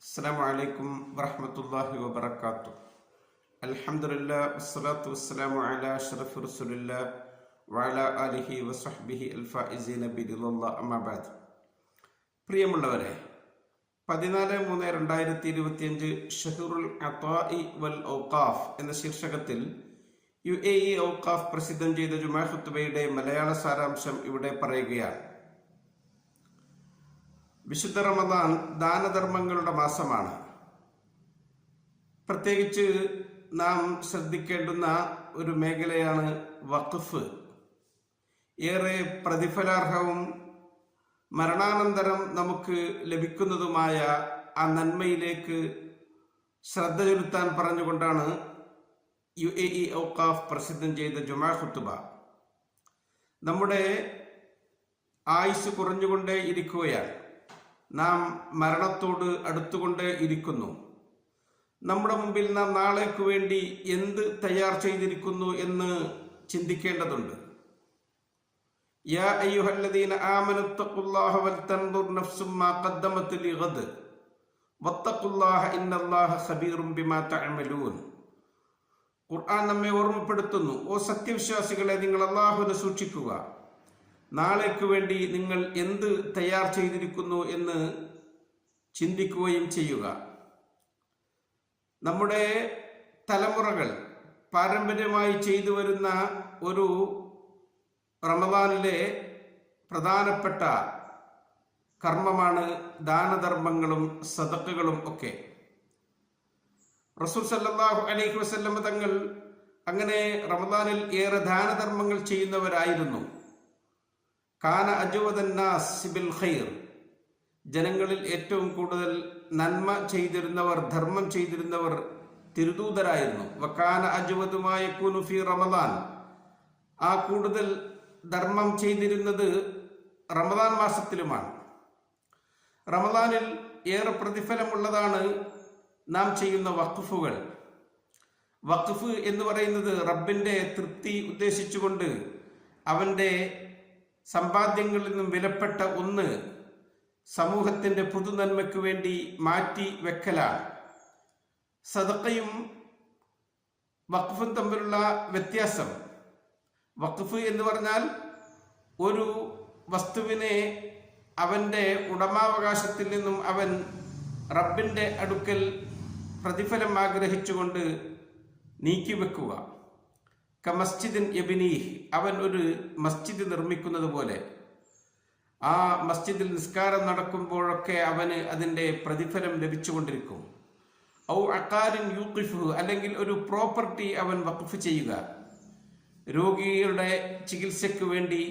അസ്സലാമു അലൈക്കും വറഹ്മത്തുള്ളാഹി വബറകാതുഹു. അൽഹംദുലില്ലാഹി വസ്സലാത്തു വസ്സലാമു അലാ അഷ്റഫി റസൂലില്ലാഹി വഅലാ ആലിഹി വസഹ്ബിഹി അൽഫായിസീന ബിദില്ലാഹി അമ്മാ ബഅദ്. പ്രിയമുള്ളവരെ, 14/3/2025 ഷഹറുൽ അതാഇ വൽ ഔഖാഫ് എന്ന ശീർഷകത്തിൽ UAE ഔഖാഫ് പ്രസിദ്ധം ചെയ്ത ജുമാ ഖുത്ബയുടെ മലയാള സാരാംശം ഇവിടെ പറയുകയാണ്. വിശുദ്ധ റമദാൻ ദാനധർമ്മങ്ങളുടെ മാസമാണ്. പ്രത്യേകിച്ച് നാം ശ്രദ്ധിക്കേണ്ടുന്ന ഒരു മേഖലയാണ് വഖഫ്. ഏറെ പ്രതിഫലാർഹവും മരണാനന്തരം നമുക്ക് ലഭിക്കുന്നതുമായ ആ നന്മയിലേക്ക് ശ്രദ്ധ ചെലുത്താൻ പറഞ്ഞുകൊണ്ടാണ് UAE ഔഖാഫ് പ്രസിദ്ധം ചെയ്ത ജുമാ ഖുത്ബ. നമ്മുടെ ആയുസ് കുറഞ്ഞുകൊണ്ടേ ഇരിക്കുകയാണ്. നാം മരണത്തോട് അടുത്തുകൊണ്ടേ ഇരിക്കുന്നു. നമ്മുടെ മുമ്പിൽ നാം നാളേക്ക് വേണ്ടി എന്ത് തയ്യാർ ചെയ്തിരിക്കുന്നു എന്ന് ചിന്തിക്കേണ്ടതുണ്ട്. യാ അയ്യുഹല്ലദീന ആമനു തഖുല്ലാഹ വൽതൻദുർ നഫ്സും മാ ഖദ്ദമത് ലിഗദ് വത്തഖുല്ലാഹ ഇന്നല്ലാഹ ഖബീറും ബിമാ തഅമലൂൻ. ഖുർആൻ നമ്മെ ഓർമ്മപ്പെടുത്തുന്നു, ഓ സത്യവിശ്വാസികളെ, നിങ്ങൾ അല്ലാഹുവിനെ സൂക്ഷിക്കുക. നാളേക്ക് വേണ്ടി നിങ്ങൾ എന്ത് തയ്യാർ ചെയ്തിരിക്കുന്നു എന്ന് ചിന്തിക്കുകയും ചെയ്യുക. നമ്മുടെ തലമുറകൾ പാരമ്പര്യമായി ചെയ്തു വരുന്ന ഒരു റമദാനിലെ പ്രധാനപ്പെട്ട കർമ്മമാണ് ദാനധർമ്മങ്ങളും സദഖകളും ഒക്കെ. റസൂൽ സല്ലല്ലാഹു അലൈഹി വസല്ലം തങ്ങൾ അങ്ങനെ റമദാനിൽ ഏറെ ദാനധർമ്മങ്ങൾ ചെയ്യുന്നവരായിരുന്നു. കാന അജ്വദന്നാസ് ബിൽ ഖൈർ, ജനങ്ങളിൽ ഏറ്റവും കൂടുതൽ നന്മ ചെയ്തിരുന്നവർ, ധർമ്മം ചെയ്തിരുന്നവർ തിരുദൂതരായിരുന്നു. വകാന അജ്വദു മാ യകൂനു ഫീ റമദാൻ, ആ കൂടുതൽ ധർമ്മം ചെയ്തിരുന്നത് റമദാൻ മാസത്തിലുമാണ്. റമദാനിൽ ഏറെ പ്രതിഫലമുള്ളതാണ് നാം ചെയ്യുന്ന വഖഫുകൾ. വഖഫ് എന്ന് പറയുന്നത് റബ്ബിന്റെ തൃപ്തി ഉദ്ദേശിച്ചുകൊണ്ട് അവന്റെ സമ്പാദ്യങ്ങളിൽ നിന്നും വിലപ്പെട്ട ഒന്ന് സമൂഹത്തിന്റെ പൊതുനന്മയ്ക്ക് വേണ്ടി മാറ്റി വെക്കലാണ്. സദഖയും വഖഫും തമ്മിലുള്ള വ്യത്യാസം, വഖഫ് എന്ന് പറഞ്ഞാൽ ഒരു വസ്തുവിനെ അവന്റെ ഉടമാവകാശത്തിൽ നിന്നും അവൻ റബ്ബിന്റെ അടുക്കൽ പ്രതിഫലം ആഗ്രഹിച്ചുകൊണ്ട് നീക്കിവെക്കുക. മസ്ജിദിൻ യബ്നീഹ്, അവൻ ഒരു മസ്ജിദ് നിർമ്മിക്കുന്നത് പോലെ ആ മസ്ജിദിൽ നിസ്കാരം നടക്കുമ്പോഴൊക്കെ അവന് അതിൻ്റെ പ്രതിഫലം ലഭിച്ചുകൊണ്ടിരിക്കും. ഔ അഖാരിൻ യൂഖിഫു, അല്ലെങ്കിൽ ഒരു പ്രോപ്പർട്ടി അവൻ വഖഫ് ചെയ്യുക. രോഗികളുടെ ചികിത്സയ്ക്ക് വേണ്ടി,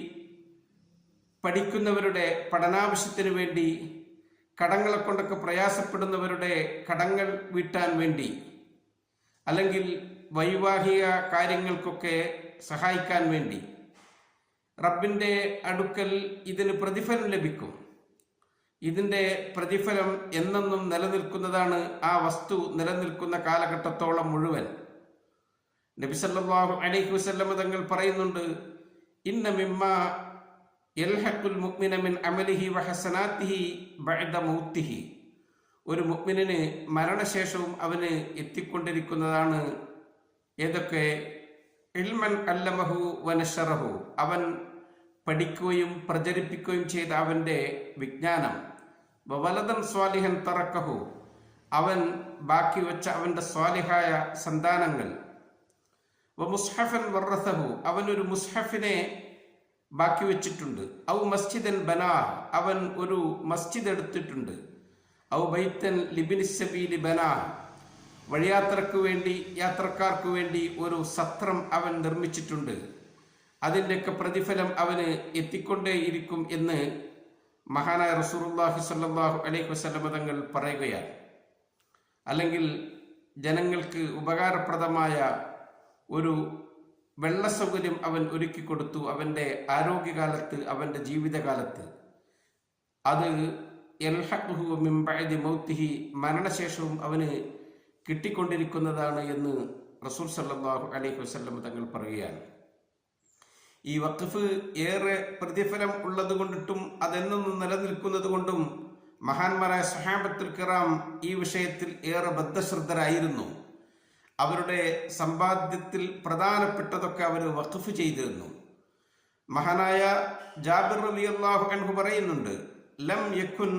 പഠിക്കുന്നവരുടെ പഠനാവശ്യത്തിന് വേണ്ടി, കടങ്ങളെ കൊണ്ടൊക്കെ പ്രയാസപ്പെടുന്നവരുടെ കടങ്ങൾ വീട്ടാൻ വേണ്ടി, അല്ലെങ്കിൽ വൈവാഹിക കാര്യങ്ങൾക്കൊക്കെ സഹായിക്കാൻ വേണ്ടി റബ്ബിന്റെ അടുക്കൽ ഇതിന് പ്രതിഫലം ലഭിക്കും. ഇതിന്റെ പ്രതിഫലം എന്നെന്നും നിലനിൽക്കുന്നതാണ്, ആ വസ്തു നിലനിൽക്കുന്ന കാലഘട്ടത്തോളം മുഴുവൻ. നബി സല്ലല്ലാഹു അലൈഹി വസല്ലം തങ്ങൾ പറയുന്നുണ്ട്, ഇന്ന മിമ്മാ യൽഹഖുൽ മുഅ്മിന മിൻ അമലിഹി വഹസനാതിഹി ബഅദ മൗതിഹി, ഒരു മുഅ്മിനിന് മരണശേഷവും അവന് എത്തിക്കൊണ്ടിരിക്കുന്നതാണ് ഏതൊക്കെ? ഇൽമൻ അല്ലമഹു വനശറഹു, അവൻ പഠിക്കുകയും പ്രചരിപ്പിക്കുകയും ചെയ്ത അവന്റെ വിജ്ഞാനം. വവലദൻ സ്വാലിഹൻ തറക്കഹു, അവൻ ബാക്കി വെച്ച അവന്റെ സ്വാലിഹായ സന്താനങ്ങൾ. വമുസ്ഹഫൻ വറസഹു, അവനൊരു മുസ്ഹഫിനെ ബാക്കി വെച്ചിട്ടുണ്ട്. ഔ മസ്ജിദൻ ബനാഹ്, അവൻ ഒരു മസ്ജിദ് എടുത്തിട്ടുണ്ട്. ഔ ബൈത്തൻ ലിബ്നി സബീലി ബനാഹ്, വഴിയാത്രക്ക് വേണ്ടി, യാത്രക്കാർക്ക് വേണ്ടി ഒരു സത്രം അവൻ നിർമ്മിച്ചിട്ടുണ്ട്. അതിൻ്റെയൊക്കെ പ്രതിഫലം അവന് എത്തിക്കൊണ്ടേയിരിക്കും എന്ന് മഹാനായ റസൂലുള്ളാഹി സ്വല്ലല്ലാഹു അലൈഹി വസല്ലം തങ്ങൾ പറയുകയാണ്. അല്ലെങ്കിൽ ജനങ്ങൾക്ക് ഉപകാരപ്രദമായ ഒരു വെള്ള സൗകര്യം അവൻ ഒരുക്കി കൊടുത്തു അവൻ്റെ ആരോഗ്യകാലത്ത്, അവൻ്റെ ജീവിതകാലത്ത്. അത് യൽഹഖുഹു മിൻ ബഅദി മൗതിഹി, മരണശേഷവും അവന് കിട്ടിക്കൊണ്ടിരിക്കുന്നതാണ് എന്ന് റസൂൽ സല്ലല്ലാഹു അലൈഹി വസല്ലം തങ്ങൾ പറയുകയാണ്. ഈ വഖഫ് ഏറെ പ്രതിഫലം ഉള്ളത് കൊണ്ടിട്ടും അതെന്നും നിലനിൽക്കുന്നത് കൊണ്ടും മഹാന്മാരായ സ്വഹാബത്തുൽ കിറാം ഈ വിഷയത്തിൽ ഏറെ ബദ്ധശ്രദ്ധരായിരുന്നു. അവരുടെ സമ്പാദ്യത്തിൽ പ്രധാനപ്പെട്ടതൊക്കെ അവർ വഖഫ് ചെയ്തിരുന്നു. മഹാനായ ജാബിർ റളിയല്ലാഹു അൻഹു പറയുന്നുണ്ട്, ലം യകുൻ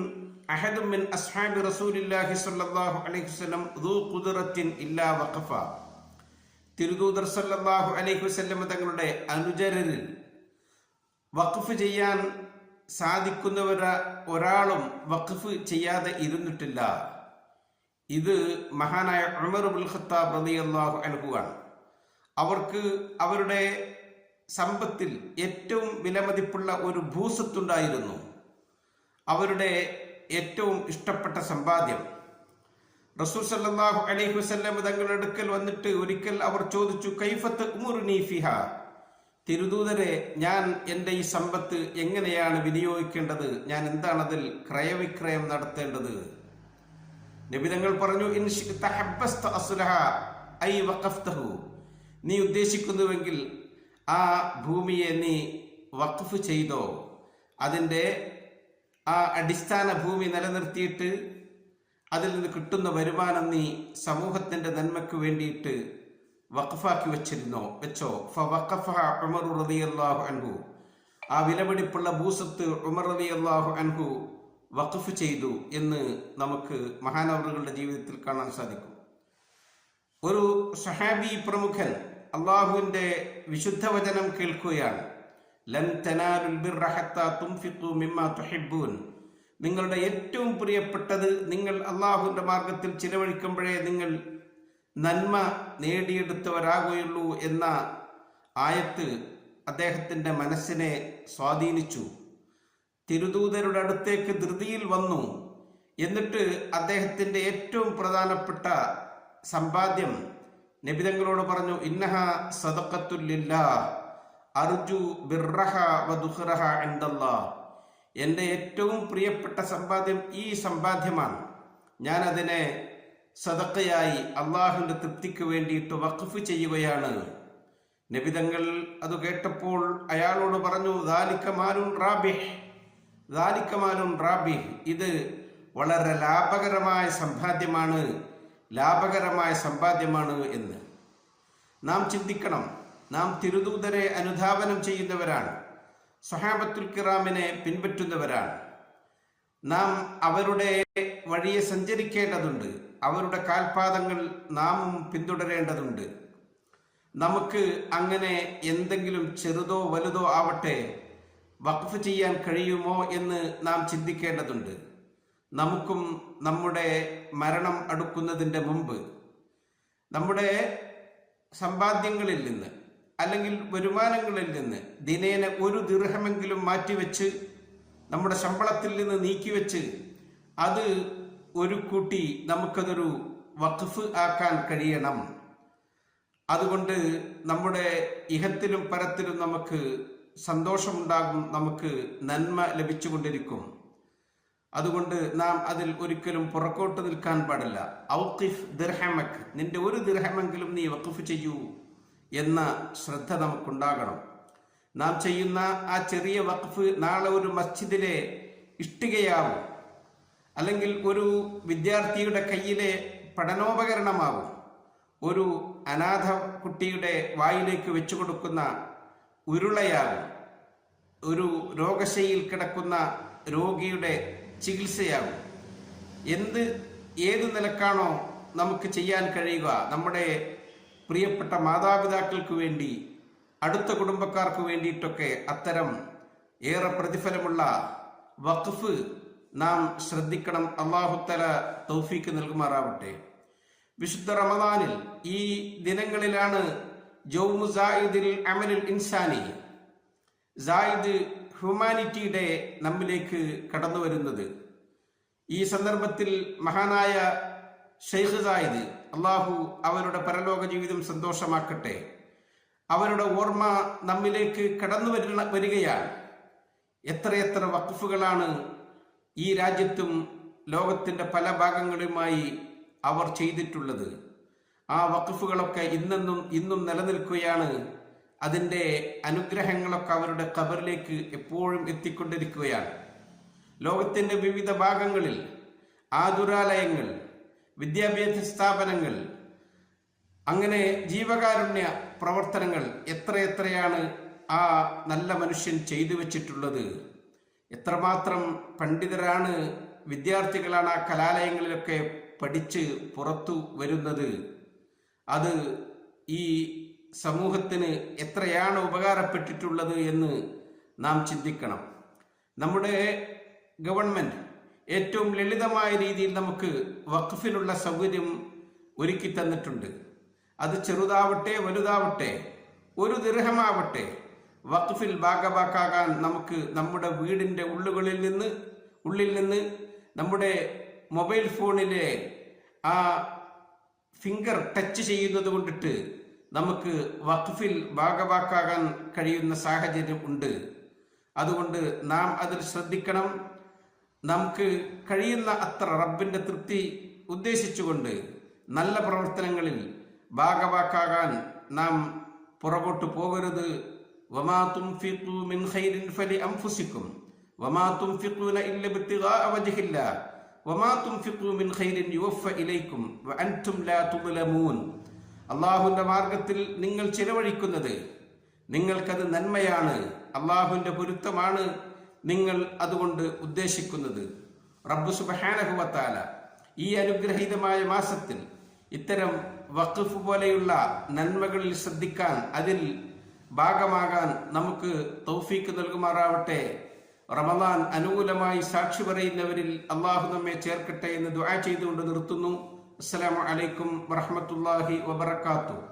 അഹദും മിൻ അസ്ഹാബി റസൂലില്ലാഹി സ്വല്ലല്ലാഹു അലൈഹി വസല്ലം ദൂ ഖുദ്റത്തിൻ ഇല്ലാ വഖഫ. തിരുദൂതർ സല്ലല്ലാഹു അലൈഹി വസല്ലം തങ്ങളുടെ അനുചരരിൽ വഖഫ് ചെയ്യാൻ ഒരാളും വഖഫ് ചെയ്യാതെ ഇരുന്നിട്ടില്ല. ഇത് മഹാനായ ഉമർ ഇബ്നുൽ ഖത്താബ് റളിയല്ലാഹു അൻഹു ആണ്. അവർക്ക് അവരുടെ സമ്പത്തിൽ ഏറ്റവും വിലമതിപ്പുള്ള ഒരു ഭൂസ്വത്തുണ്ടായിരുന്നു, അവരുടെ ഏറ്റവും ഇഷ്ടപ്പെട്ട സമ്പാദ്യം. റസൂൽ സല്ലല്ലാഹു അലൈഹി വസല്ലം തങ്ങളുടെ അടുക്കൽ വന്നിട്ട് ഒരിക്കൽ അവർ ചോദിച്ചു, കൈഫത്ത് ഉമുറുനി ഫിഹാ, തിരുദൂതരെ, ഞാൻ എൻ്റെ ഈ സമ്പത്ത് എങ്ങനെയാണ് വിനിയോഗിക്കേണ്ടത്? ഞാൻ എന്താണ് അതിൽ ക്രയവിക്രയം നടത്തേണ്ടത്? നബി തങ്ങൾ പറഞ്ഞു, ഇൻ ശിഅ്ത ഹബ്ബസ്ത അസ്ലഹ ഐ വഖഫ്തഹു, നീ ഉദ്ദേശിക്കുന്നുവെങ്കിൽ ആ ഭൂമിയെ നീ വഖഫ് ചെയ്തോ, അതിൻ്റെ ആ അടിസ്ഥാന ഭൂമി നിലനിർത്തിയിട്ട് അതിൽ നിന്ന് കിട്ടുന്ന വരുമാനം നീ സമൂഹത്തിന്റെ നന്മയ്ക്ക് വേണ്ടിയിട്ട് വഖഫാക്കി വെച്ചോ. ഫവഖഫഹ ഉമർ റളിയല്ലാഹു അൻഹു, ആ വിലപിടിപ്പുള്ള ഭൂസ്വത്ത് ഉമർ റളിയല്ലാഹു അൻഹു വഖഫ് ചെയ്തു എന്ന് നമുക്ക് മഹാനവറുകളുടെ ജീവിതത്തിൽ കാണാൻ സാധിക്കും. ഒരു സഹാബി പ്രമുഖൻ അള്ളാഹുവിന്റെ വിശുദ്ധ വചനം കേൾക്കുകയാണ്, ലൻ തനാലുൽ ബിർറ ഹത്താ തുൻഫിഖു മിമ്മാ തുഹിബ്ബൂൻ, നിങ്ങളുടെ ഏറ്റവും പ്രിയപ്പെട്ടത് നിങ്ങൾ അള്ളാഹുവിന്റെ മാർഗത്തിൽ ചിലവഴിക്കുമ്പോഴേ നിങ്ങൾ നന്മ നേടിയെടുത്തവരാകുകയുള്ളൂ എന്ന ആയത്ത് അദ്ദേഹത്തിന്റെ മനസ്സിനെ സ്വാധീനിച്ചു. തിരുദൂതരുടെ അടുത്തേക്ക് ധൃതിയിൽ വന്നു. എന്നിട്ട് അദ്ദേഹത്തിന്റെ ഏറ്റവും പ്രധാനപ്പെട്ട സമ്പാദ്യം നബിതങ്ങളോട് പറഞ്ഞു, ഇന്നഹ സദഖത്തുൽ ലില്ലാഹ് അർജു ബിർറഹ വദുഖറഹ ഇൻദല്ലാഹ്, എൻ്റെ ഏറ്റവും പ്രിയപ്പെട്ട സമ്പാദ്യം ഈ സമ്പാദ്യമാണ്, ഞാൻ അതിനെ സദഖയായി അള്ളാഹുവിന്റെ തൃപ്തിക്ക് വേണ്ടിയിട്ട് വഖഫ് ചെയ്യുകയാണ്. നബിതങ്ങൾ അത് കേട്ടപ്പോൾ അയാളോട് പറഞ്ഞു, ദാലിക മാലുൻ റാബിഹ്, ഇത് വളരെ ലാഭകരമായ സമ്പാദ്യമാണ് എന്ന്. നാം ചിന്തിക്കണം, നാം തിരുദൂതരെ അനുധാവനം ചെയ്യുന്നവരാണ്, സ്വഹാബത്തുൽ കിറാമിനെ പിൻപറ്റുന്നവരാണ്. നാം അവരുടെ വഴിയെ സഞ്ചരിക്കേണ്ടതുണ്ട്, അവരുടെ കാൽപാദങ്ങൾ നാമും പിന്തുടരേണ്ടതുണ്ട്. നമുക്ക് അങ്ങനെ എന്തെങ്കിലും ചെറുതോ വലുതോ ആവട്ടെ വഖഫ് ചെയ്യാൻ കഴിയുമോ എന്ന് നാം ചിന്തിക്കേണ്ടതുണ്ട്. നമുക്കും നമ്മുടെ മരണം അടുക്കുന്നതിൻ്റെ മുമ്പ് നമ്മുടെ സമ്പാദ്യങ്ങളിൽ നിന്ന് അല്ലെങ്കിൽ വരുമാനങ്ങളിൽ നിന്ന് ദിനേന ഒരു ദിർഹമെങ്കിലും മാറ്റിവെച്ച് നമ്മുടെ ശമ്പളത്തിൽ നിന്ന് നീക്കിവെച്ച് അത് ഒരു കൂട്ടി നമുക്കതൊരു വഖഫ് ആക്കാൻ കഴിയണം. അതുകൊണ്ട് നമ്മുടെ ഇഹത്തിലും പരത്തിലും നമുക്ക് സന്തോഷമുണ്ടാകും, നമുക്ക് നന്മ ലഭിച്ചുകൊണ്ടിരിക്കും. അതുകൊണ്ട് നാം അതിൽ ഒരിക്കലും പുറകോട്ട് നിൽക്കാൻ പാടില്ല. ഔഖിഫ് ദിർഹമക്, നിന്റെ ഒരു ദിർഹമെങ്കിലും നീ വഖഫ് ചെയ്യൂ എന്ന ശ്രദ്ധ നമുക്കുണ്ടാകണം. നാം ചെയ്യുന്ന ആ ചെറിയ വഖഫ് നാളെ ഒരു മസ്ജിദിലെ ഇഷ്ടികയാവും, അല്ലെങ്കിൽ ഒരു വിദ്യാർത്ഥിയുടെ കയ്യിലെ പഠനോപകരണമാവും, ഒരു അനാഥ കുട്ടിയുടെ വായിലേക്ക് വെച്ചു കൊടുക്കുന്ന ഉരുളയാകും, ഒരു രോഗശയിൽ കിടക്കുന്ന രോഗിയുടെ ചികിത്സയാകും. ഏതു നിലക്കാണോ നമുക്ക് ചെയ്യാൻ കഴിയുക, നമ്മുടെ പ്രിയപ്പെട്ട മാതാപിതാക്കൾക്ക് വേണ്ടി, അടുത്ത കുടുംബക്കാർക്ക് വേണ്ടിയിട്ടൊക്കെ അത്തരം ഏറെ പ്രതിഫലമുള്ള വഖഫ് നാം ശ്രദ്ധിക്കണം. അല്ലാഹു തആല തൗഫീക്ക് നൽകുമാറാവട്ടെ. വിശുദ്ധ റമദാനിൽ ഈ ദിനങ്ങളിലാണ് യൗമു സായിദിൽ അമലുൽ ഇൻസാനി, സായിദ് ഹ്യൂമാനിറ്റിയുടെ നമ്മിലേക്ക് കടന്നു വരുന്നത്. ഈ സന്ദർഭത്തിൽ മഹാനായ ഷെയ്ഖ് സായിദ്, അള്ളാഹു അവരുടെ പരലോക ജീവിതം സന്തോഷമാക്കട്ടെ, അവരുടെ ഓർമ്മ നമ്മിലേക്ക് കടന്നു വരികയാണ്. എത്രയെത്ര വഖഫുകളാണ് ഈ രാജ്യത്തും ലോകത്തിന്റെ പല ഭാഗങ്ങളുമായി അവർ ചെയ്തിട്ടുള്ളത്. ആ വഖഫുകളൊക്കെ ഇന്നും നിലനിൽക്കുകയാണ്. അതിൻ്റെ അനുഗ്രഹങ്ങളൊക്കെ അവരുടെ ഖബറിലേക്ക് എപ്പോഴും എത്തിക്കൊണ്ടിരിക്കുകയാണ്. ലോകത്തിൻ്റെ വിവിധ ഭാഗങ്ങളിൽ ആതുരാലയങ്ങൾ, വിദ്യാഭ്യാസ സ്ഥാപനങ്ങൾ, അങ്ങനെ ജീവകാരുണ്യ പ്രവർത്തനങ്ങൾ എത്രയെത്രയാണ് ആ നല്ല മനുഷ്യൻ ചെയ്തു വച്ചിട്ടുള്ളത്. എത്രമാത്രം പണ്ഡിതരാണ്, വിദ്യാർത്ഥികളാണ് ആ കലാലയങ്ങളിലൊക്കെ പഠിച്ച് പുറത്തു വരുന്നത്. അത് ഈ സമൂഹത്തിന് എത്രയാണ് ഉപകാരപ്പെട്ടിട്ടുള്ളത് എന്ന് നാം ചിന്തിക്കണം. നമ്മുടെ ഗവൺമെൻറ് ഏറ്റവും ലളിതമായ രീതിയിൽ നമുക്ക് വഖഫിനുള്ള സൗകര്യം ഒരുക്കി തന്നിട്ടുണ്ട്. അത് ചെറുതാവട്ടെ വലുതാവട്ടെ, 1 ദിർഹമാവട്ടെ, വഖഫിൽ ഭാഗവാക്കാകാൻ നമുക്ക് നമ്മുടെ വീടിൻ്റെ ഉള്ളിൽ നിന്ന് നമ്മുടെ മൊബൈൽ ഫോണിലെ ആ ഫിംഗർ ടച്ച് ചെയ്യുന്നത് കൊണ്ടിട്ട് നമുക്ക് വഖഫിൽ ഭാഗവാക്കാകാൻ കഴിയുന്ന സാഹചര്യം ഉണ്ട്. അതുകൊണ്ട് നാം അതിൽ ശ്രദ്ധിക്കണം. നമുക്ക് കഴിയുന്ന അത്ര റബ്ബിൻ്റെ തൃപ്തി ഉദ്ദേശിച്ചുകൊണ്ട് നല്ല പ്രവർത്തനങ്ങളിൽ ഭാഗവാക്കാകാൻ നാം പുറകോട്ട് പോകരുത്. വമാ തുൻഫിഖൂ മിൻ ഖൈരിൻ ഫലി അൻഫുസിക്കും വമാ തുൻഫിഖൂന ഇല്ല ഇബ്തിഗാഅ വജ്ഹില്ലാഹ് വമാ തുൻഫിഖൂ മിൻ ഖൈരിൻ യുവഫ ഇലൈക്കും വഅൻതും ലാ തുദ്ലമൂൻ. അല്ലാഹുവിൻ്റെ മാർഗത്തിൽ നിങ്ങൾ ചിലവഴിക്കുന്നത് നിങ്ങൾക്കത് നന്മയാണ്, അല്ലാഹുവിൻ്റെ പൊരുത്തമാണ് നിങ്ങൾ അതുകൊണ്ട് ഉദ്ദേശിക്കുന്നത്. റബ്ബ് സുബ്ഹാനഹു വ തആല ഈ അനുഗ്രഹീതമായ മാസത്തിൽ ഇത്തരം വഖഫ് പോലെയുള്ള നന്മകളിൽ ശ്രദ്ധിക്കാൻ, അതിൽ ഭാഗമാകാൻ നമുക്ക് തൗഫീക്ക് നൽകുമാറാവട്ടെ. റമദാൻ അനുകൂലമായി സാക്ഷി പറയുന്നവരിൽ അള്ളാഹു നമ്മെ ചേർക്കട്ടെ എന്ന് ദുആ ചെയ്തുകൊണ്ട് നിർത്തുന്നു. അസ്സലാമു അലൈക്കും വറഹ്മത്തുള്ളാഹി വബറകാതുഹു.